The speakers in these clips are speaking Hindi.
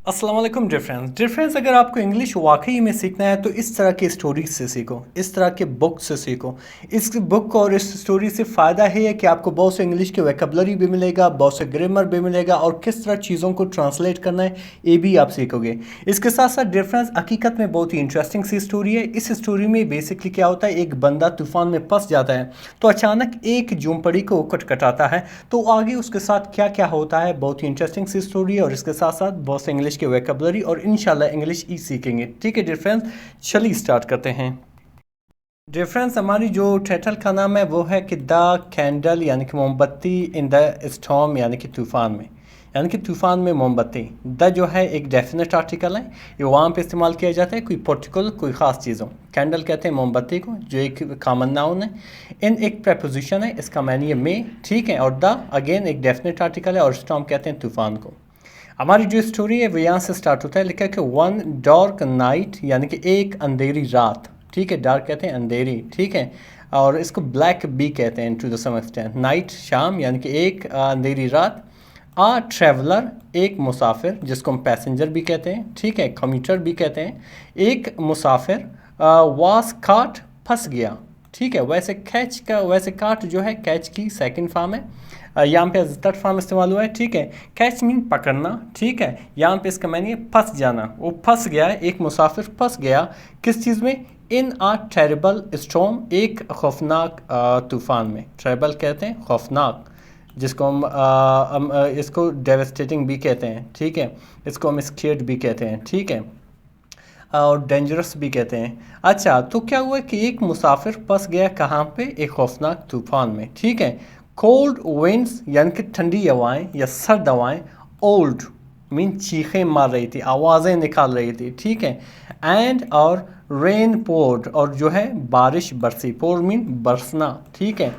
अस्सलाम वालेकुम डिफरेंस अगर आपको इंग्लिश वाकई में सीखना है तो इस तरह की स्टोरीज से सीखो, इस तरह के बुक से सीखो। इस बुक और इस स्टोरी से फ़ायदा है कि आपको बहुत से इंग्लिश के वोकैबुलरी भी मिलेगा, बहुत से ग्रामर भी मिलेगा और किस तरह चीज़ों को ट्रांसलेट करना है ये भी आप सीखोगे। इसके साथ साथ डिफरेंस हकीकत में बहुत ही इंटरेस्टिंग सी स्टोरी है। इस स्टोरी में बेसिकली क्या होता है, एक बंदा तूफान में फंस जाता है तो अचानक एक झोंपड़ी को कटकटाता है, तो आगे उसके साथ क्या क्या होता है। बहुत ही इंटरेस्टिंग सी स्टोरी है और इसके साथ साथ बहुत से इंग्लिश के वोकैबुलरी और इंशाल्लाह इंग्लिश ही सीखेंगे। ठीक है डियर फ्रेंड्स, चलिए स्टार्ट करते हैं। डियर फ्रेंड्स, हमारी जो टाइटल का नाम है वो है कि द कैंडल यानी कि मोमबत्ती इन द स्टॉर्म यानी कि तूफ़ान में, यानी कि तूफ़ान में मोमबत्ती। द जो है एक डेफिनेट आर्टिकल है, ये वहाँ पे इस्तेमाल किया जाता है कोई पर्टिकुलर कोई ख़ास चीज़ों। कैंडल कहते हैं मोमबत्ती को, जो एक कॉमन नाउन है। इन एक प्रपोजिशन है, इसका मैन ये में, ठीक है। और द अगेन एक डेफिनेट आर्टिकल है और स्टॉर्म कहते हैं तूफ़ान को। हमारी जो स्टोरी है वो यहाँ से स्टार्ट होता है, लिखा है कि वन डार्क नाइट यानी कि एक अंधेरी रात, ठीक है। डार्क कहते हैं अंधेरी, ठीक है। और इसको ब्लैक बी कहते हैं to the some extent. Night शाम यानी कि एक अंधेरी रात। आ ट्रैवलर एक मुसाफिर, जिसको हम पैसेंजर भी कहते हैं, ठीक है, कम्यूटर भी कहते हैं। एक मुसाफिर वास काट फंस गया, ठीक है। वैसे काट जो है कैच की सेकंड फॉर्म है, यहाँ पे थर्ड फॉर्म इस्तेमाल हुआ है, ठीक है। कैच मीन पकड़ना, ठीक है। यहाँ पे इसका मैंने फंस जाना, वो फंस गया है, एक मुसाफिर फंस गया किस चीज़ में, इन आ टेरेबल स्टॉर्म एक खौफनाक तूफ़ान में। टेरेबल कहते हैं खौफनाक, जिसको हम इसको डेवस्टेटिंग भी कहते हैं, ठीक है। इसको हम स्केर्ड भी कहते हैं, ठीक है, और डेंजरस भी कहते हैं। अच्छा, तो क्या हुआ कि एक मुसाफिर फंस गया कहाँ पे, एक खौफनाक तूफान में, ठीक है। कोल्ड विंड्स यानी कि ठंडी हवाएं या सर्द हवाएं, ओल्ड मीन चीखें मार रही थी, आवाज़ें निकाल रही थी, ठीक है। एंड और रेन पोर्ड और जो है बारिश बरसी, पोर मीन बरसना, ठीक है,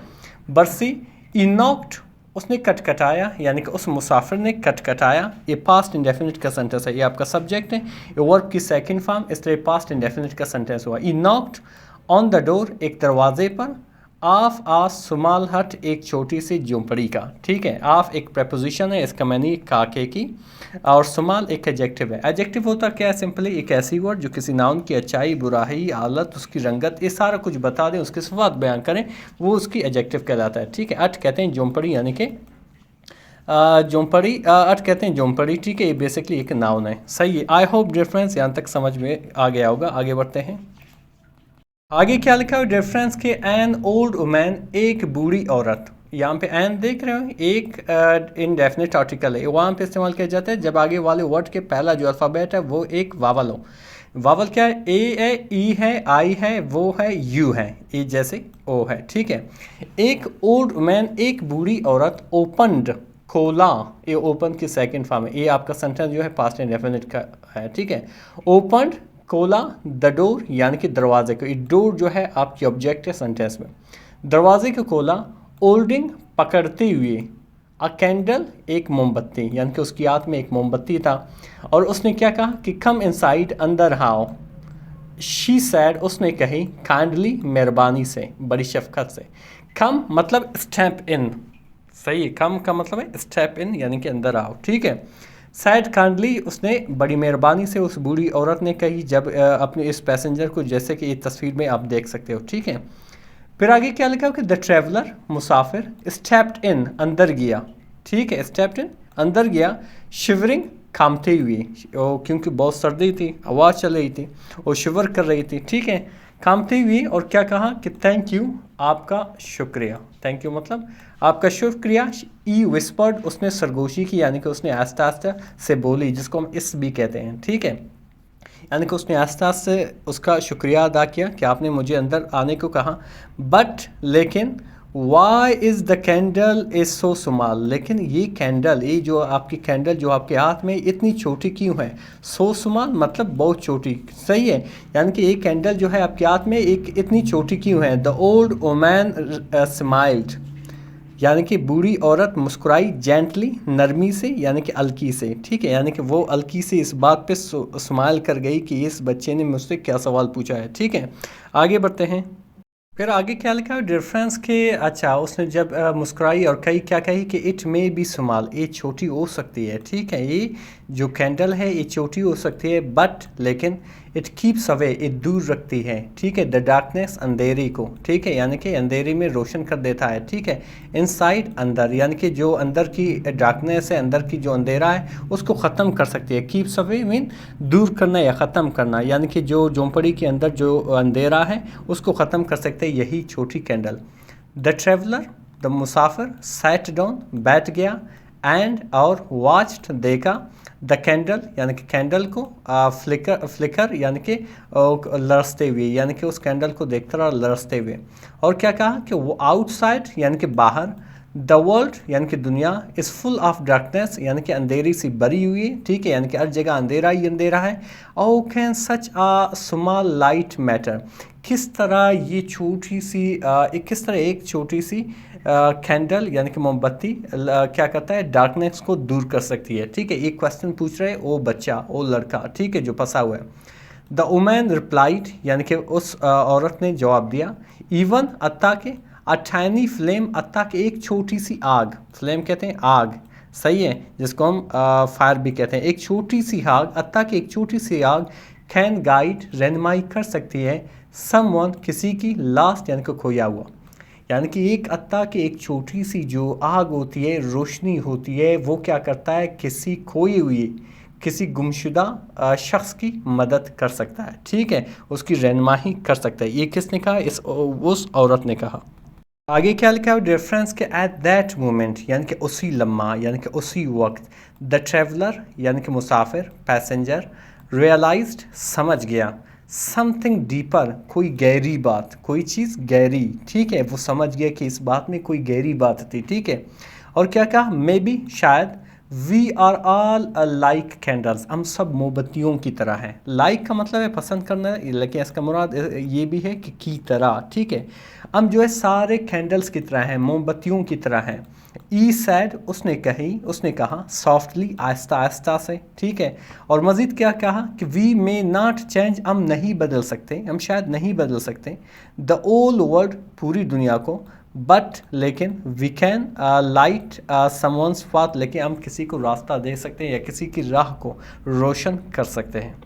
बरसी। इनॉक्ट उसने कटकटाया यानी कि उस मुसाफिर ने कटकटाया। ये पास्ट इंडेफिनिट का सेंटेंस है, ये आपका सब्जेक्ट है, ये वर्ब की सेकंड फॉर्म, इसलिए पास्ट इंडेफिनिट का सेंटेंस हुआ। ई नॉक्ड ऑन द डोर एक दरवाजे पर, ऑफ आ स्मॉल हट एक छोटी सी झोंपड़ी का, ठीक है। ऑफ एक प्रपोजिशन है, इसका मैंने काके की, और स्मॉल एक एडजेक्टिव है। एडजेक्टिव होता क्या है, सिंपली एक ऐसी वर्ड जो किसी नाउन की अच्छाई, बुराई, हालत, उसकी रंगत, ये सारा कुछ बता दें, उसके सिफात बयान करें, वो उसकी एडजेक्टिव कहलाता है, ठीक है। अट कहते हैं झोंपड़ी यानी कि झोंपड़ी, अट कहते हैं झोंपड़ी, ठीक है। ये बेसिकली एक नाउन है, सही है। आई होप डिफरेंस यहाँ तक समझ में आ गया होगा। आगे बढ़ते हैं। आगे क्या लिखा है डिफरेंस के, एन ओल्ड वुमैन एक बूढ़ी औरत। यहाँ पे एन देख रहे हो, एक इनडेफिनिट आर्टिकल है, वहाँ पे इस्तेमाल किया जाता है जब आगे वाले वर्ड के पहला जो अल्फ़ाबेट है वो एक वावल हो। वावल क्या है, ए है, ई है, आई है, वो है, यू है, ए जैसे ओ है, ठीक है। एक ओल्ड वुमैन एक बूढ़ी औरत, ओपनड खोला, ये ओपन की सेकंड फॉर्म है, ये आपका सेंटेंस जो है पास्ट इंडेफिनिट का है, ठीक है। ओपनड खोला द डोर यानी कि दरवाजे को, डोर जो है आपकी ऑब्जेक्ट है सेंटेंस में। दरवाजे को खोला, होल्डिंग पकड़ते हुए, अ कैंडल एक मोमबत्ती, यानी कि उसकी हाथ में एक मोमबत्ती था। और उसने क्या कहा कि कम इनसाइड अंदर आओ। शी सैड उसने कही, काइंडली मेहरबानी से, बड़ी शफकत से। कम मतलब स्टेप इन, सही है, कम का मतलब है स्टेप इन यानी कि अंदर आओ, ठीक है। सैड काइंडली उसने बड़ी मेहरबानी से उस बूढ़ी औरत ने कही, जब अपने इस पैसेंजर को, जैसे कि इस तस्वीर में आप देख सकते हो, ठीक है। फिर आगे क्या लिखा हो कि the traveller Musafir, stepped in अंदर गया, ठीक है, स्टेप्ड इन अंदर गया। शिवरिंग कांपते हुए, क्योंकि बहुत सर्दी थी, आवाज़ चल रही थी, वो शिवर कर रही थी, ठीक है, कांपते हुए। और क्या कहा कि थैंक यू आपका शुक्रिया, थैंक यू मतलब आपका शुक्रिया। ई विस्पर्ड उसने सरगोशी की, यानी कि उसने आस्ता आस्ता से बोली, जिसको हम इस भी कहते हैं, ठीक है। यानी कि उसने आस्ता से उसका शुक्रिया अदा किया कि आपने मुझे अंदर आने को कहा। बट लेकिन, why is the candle is so small, लेकिन ये कैंडल, ये जो आपकी कैंडल जो आपके हाथ में इतनी छोटी क्यों है। सो स्मॉल मतलब बहुत छोटी, सही है। यानी कि ये कैंडल जो है आपके हाथ में एक इतनी छोटी क्यों है। द ओल्ड वुमैन स्माइल्ड, यानी कि बूढ़ी औरत मुस्कुराई, जेंटली नरमी से यानी कि अलकी से, ठीक है। यानी कि वो अलकी से इस बात पे स्माइल कर गई कि इस बच्चे ने मुझसे क्या सवाल पूछा है, ठीक है। आगे बढ़ते हैं। फिर आगे क्या लिखा है डिफरेंस के, अच्छा उसने जब मुस्कुराई और कही क्या कही कि इट मे बी स्मॉल, ये छोटी हो सकती है, ठीक है, ये जो कैंडल है ये छोटी हो सकती है, बट लेकिन इट कीप्स अवे, ये दूर रखती है, ठीक है, द डार्कनेस, अंधेरी को, ठीक है, यानी कि अंधेरी में रोशन कर देता है, ठीक है, इनसाइड, अंदर, यानी कि जो अंदर की डार्कनेस है, अंदर की जो अंधेरा है उसको ख़त्म कर सकती है। कीप्स अवे मीन दूर करना या ख़त्म करना, यानी कि जो झोंपड़ी के अंदर जो अंधेरा है उसको ख़त्म कर सकते हैं यही छोटी candle. The traveller, the Musafir, sat down, बैठ गया, एंड और वॉच्ड, देखा, द कैंडल यानी कि कैंडल को, फ्लिकर यानी कि लरसते हुए, यानी कि उस कैंडल को देखते रहा लरसते हुए, और क्या कहा कि वो आउटसाइड यानी कि बाहर, द वर्ल्ड यानी कि दुनिया, इज़ फुल ऑफ डार्कनेस यानी कि अंधेरी सी भरी हुई है, ठीक है, यानी कि हर जगह अंधेरा ही अंधेरा है। Oh can such a small light matter, किस तरह ये छोटी सी किस तरह एक छोटी सी कैंडल यानी कि मोमबत्ती क्या करता है, डार्कनेस को दूर कर सकती है, ठीक है। एक क्वेश्चन पूछ रहे ओ बच्चा, ओ लड़का, ठीक है, जो फंसा हुआ है। द वुमन रिप्लाइड यानी कि उस औरत ने जवाब दिया, इवन अत्ता के, अ टाइनी फ्लेम, अत्ता के एक छोटी सी आग, फ्लेम कहते हैं आग, सही है, जिसको हम फायर भी कहते हैं, एक छोटी सी आग, अत्ता की एक छोटी सी आग, कैन गाइड, रहनुमाई कर सकती है, समवन, किसी की, लास्ट यानी कि खोया हुआ, यानी कि एक अत्ता की एक छोटी सी जो आग होती है, रोशनी होती है, वो क्या करता है, किसी खोई हुई, किसी गुमशुदा शख्स की मदद कर सकता है, ठीक है, उसकी रहनुमाई कर सकता है। ये किसने कहा, उस औरत ने कहा। आगे क्या लिखा है रेफरेंस के, एट दैट मोमेंट यानी कि उसी लम्हा यानी कि उसी वक्त, द ट्रेवलर यानी कि मुसाफिर, पैसेंजर, रियलाइज्ड, समझ गया, समथिंग डीपर, कोई गहरी बात, कोई चीज़ गहरी, ठीक है, वो समझ गया कि इस बात में कोई गहरी बात थी, ठीक है, और क्या कहा, मे बी, शायद, we are all like candles, हम सब मोमबत्तियों की तरह हैं। लाइक का मतलब है पसंद करना, लेकिन इसका मुराद ये भी है कि की तरह, ठीक है, हम जो है सारे कैंडल्स की तरह हैं, मोमबत्तियों की तरह हैं। ई सैड, उसने कही, उसने कहा, सॉफ्टली, आहिस्ता आहिस्ता से, ठीक है, और मज़ीद क्या कहा कि वी मे नॉट चेंज, हम नहीं बदल सकते, हम शायद नहीं बदल सकते, द ओल वर्ल्ड, पूरी दुनिया को, बट लेकिन, we can light someone's path, लेकिन हम किसी को रास्ता दे सकते हैं या किसी की राह को रोशन कर सकते हैं।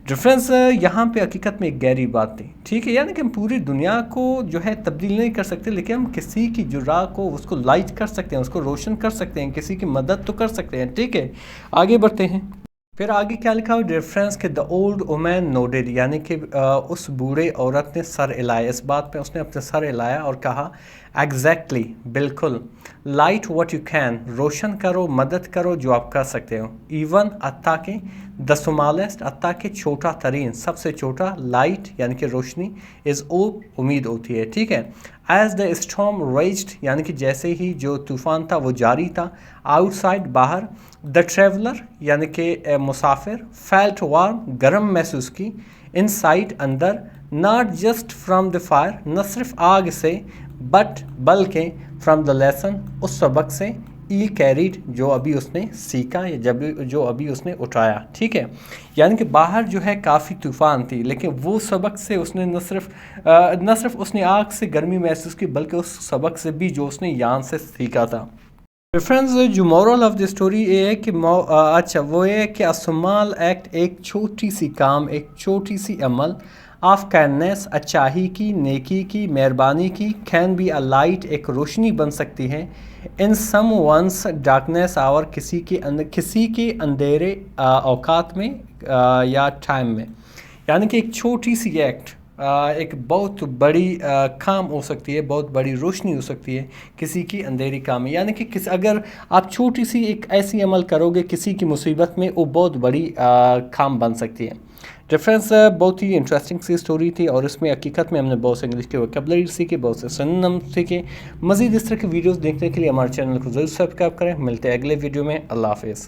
डिफरेंस यहाँ पे हकीकत में एक गहरी बात थी, ठीक है, यानी कि हम पूरी दुनिया को जो है तब्दील नहीं कर सकते, लेकिन हम किसी की जो राह को उसको लाइट कर सकते हैं, उसको रोशन कर सकते हैं, किसी की मदद तो कर सकते हैं, ठीक है। आगे बढ़ते हैं। फिर आगे क्या लिखा हुआ रेफरेंस के, द ओल्ड वुमन नोडेड, यानी कि उस बूढ़े औरत ने सर हिलाया, इस बात पे उसने अपने सर हिलाया और कहा, एग्जैक्टली, बिल्कुल, लाइट व्हाट यू कैन, रोशन करो, मदद करो जो आप कर सकते हो, इवन अत्ता के, द स्मॉलेस्ट, अत्ता के छोटा तरीन, सबसे छोटा, लाइट यानी कि रोशनी, इज़ ओ, उम्मीद होती है, ठीक है, एज द स्टॉर्म रेज्ड, यानी कि जैसे ही जो तूफ़ान था वो जारी था, आउटसाइड, बाहर, द ट्रेवलर यानी कि मुसाफिर, फेल्ट वार्म, गर्म महसूस की, इनसाइड, अंदर, not just from the fire, न सिर्फ आग से, बट बल्कि फ्रॉम द लेसन, उस सबक से, ई कैरीड, जो अभी उसने सीखा या जो अभी उसने उठाया, ठीक है, यानी कि बाहर जो है काफ़ी तूफ़ान थी, लेकिन वो सबक से उसने न सिर्फ उसने आग से गर्मी महसूस की, बल्कि उस सबक से भी जो उसने यहाँ से सीखा था। फ्रेंड्स, जो मॉरल ऑफ द स्टोरी ये है कि अच्छा वो ये है कि असमाल एक्ट, एक छोटी सी काम, एक छोटी सी अमल, ऑफ काइंडनेस, अच्छाई की, नेकी की, मेहरबानी की, कैन बी अ लाइट, एक रोशनी बन सकती है, इन सम वंस डार्कनेस आवर, किसी के अंधेरे औकात में या टाइम में, यानी कि एक छोटी सी एक्ट एक बहुत बड़ी काम हो सकती है, बहुत बड़ी रोशनी हो सकती है किसी की अंधेरी काम में, यानी कि अगर आप छोटी सी एक ऐसी अमल करोगे किसी की मुसीबत में, वो बहुत बड़ी काम बन सकती है। रेफरेंस बहुत ही इंटरेस्टिंग सी स्टोरी थी, और इसमें हकीकत में हमने बहुत से इंग्लिश के वोकैबुलरी सीखे, बहुत से सिनोनिम सीखे। मज़ीद इस तरह के वीडियोस देखने के लिए हमारे चैनल को ज़रूर सब्सक्राइब करें। मिलते हैं अगले वीडियो में। अल्लाह हाफिज़।